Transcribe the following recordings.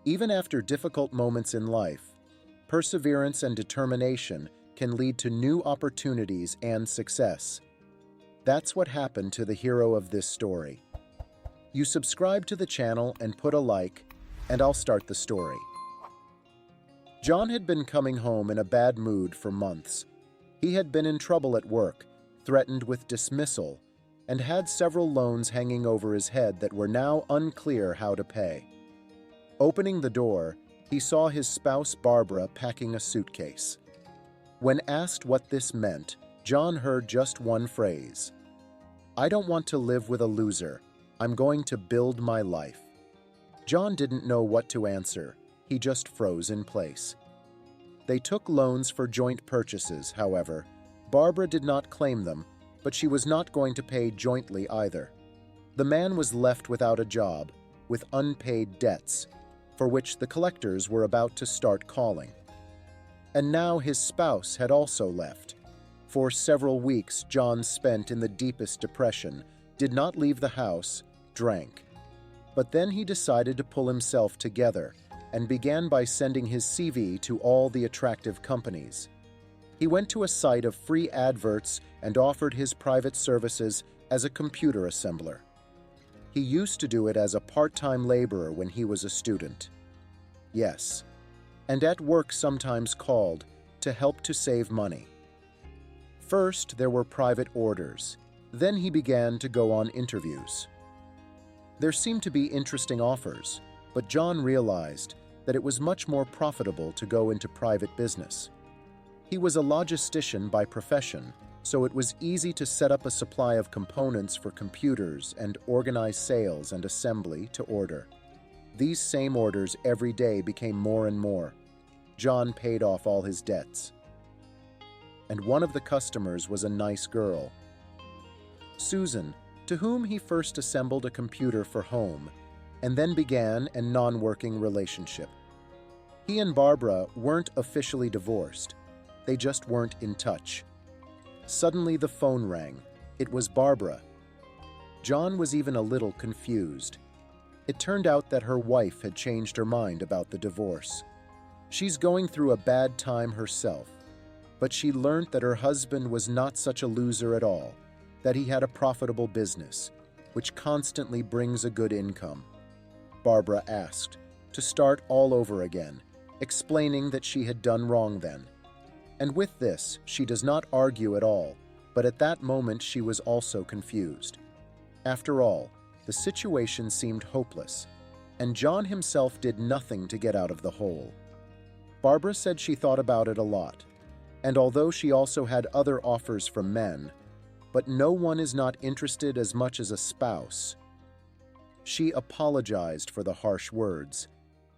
Even after difficult moments in life, perseverance and determination can lead to new opportunities and success. That's what happened to the hero of this story. You subscribe to the channel and put a like, and I'll start the story. John had been coming home in a bad mood for months. He had been in trouble at work, threatened with dismissal, and had several loans hanging over his head that were now unclear how to pay. Opening the door, he saw his spouse Barbara packing a suitcase. When asked what this meant, John heard just one phrase: "I don't want to live with a loser. I'm going to build my life." John didn't know what to answer. He just froze in place. They took loans for joint purchases, however. Barbara did not claim them, but she was not going to pay jointly either. The man was left without a job, with unpaid debts, for which the collectors were about to start calling. And now his spouse had also left. For several weeks, John spent in the deepest depression, did not leave the house, drank. But then he decided to pull himself together and began by sending his CV to all the attractive companies. He went to a site of free adverts and offered his private services as a computer assembler. He used to do it as a part-time laborer when he was a student. Yes, and at work sometimes called to help to save money. First, there were private orders. Then he began to go on interviews. There seemed to be interesting offers, but John realized that it was much more profitable to go into private business. He was a logistician by profession, so it was easy to set up a supply of components for computers and organize sales and assembly to order. These same orders every day became more and more. John paid off all his debts. And one of the customers was a nice girl, Susan, to whom he first assembled a computer for home, and then began a non-working relationship. He and Barbara weren't officially divorced. They just weren't in touch. Suddenly the phone rang. It was Barbara. John was even a little confused. It turned out that her wife had changed her mind about the divorce. She's going through a bad time herself, but she learned that her husband was not such a loser at all, that he had a profitable business, which constantly brings a good income. Barbara asked to start all over again, explaining that she had done wrong then. And with this, she does not argue at all, but at that moment she was also confused. After all, the situation seemed hopeless, and John himself did nothing to get out of the hole. Barbara said she thought about it a lot, and although she also had other offers from men, but no one is not interested as much as a spouse. She apologized for the harsh words,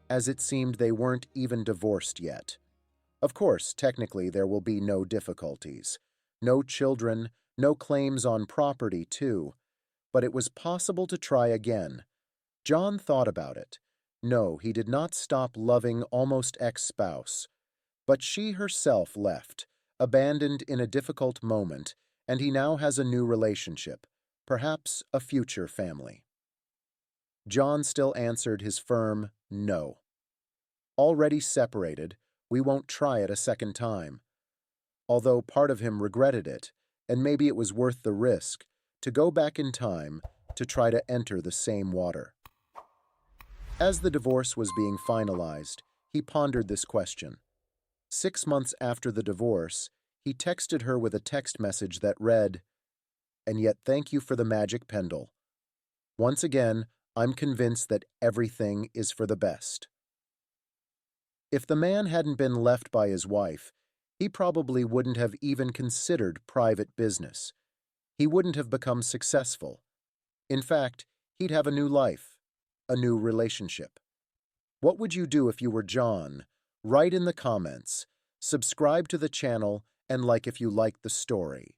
as it seemed they weren't even divorced yet. Of course, technically there will be no difficulties. No children, no claims on property too. But it was possible to try again. John thought about it. No, he did not stop loving almost ex-spouse. But she herself left, abandoned in a difficult moment, and he now has a new relationship, perhaps a future family. John still answered his firm no. Already separated, we won't try it a second time. Although part of him regretted it, and maybe it was worth the risk, to go back in time to try to enter the same water. As the divorce was being finalized, he pondered this question. 6 months after the divorce, he texted her with a text message that read, "And yet thank you for the magic pendle. Once again, I'm convinced that everything is for the best." If the man hadn't been left by his wife, he probably wouldn't have even considered private business. He wouldn't have become successful. In fact, he'd have a new life, a new relationship. What would you do if you were John? Write in the comments, subscribe to the channel, and like if you liked the story.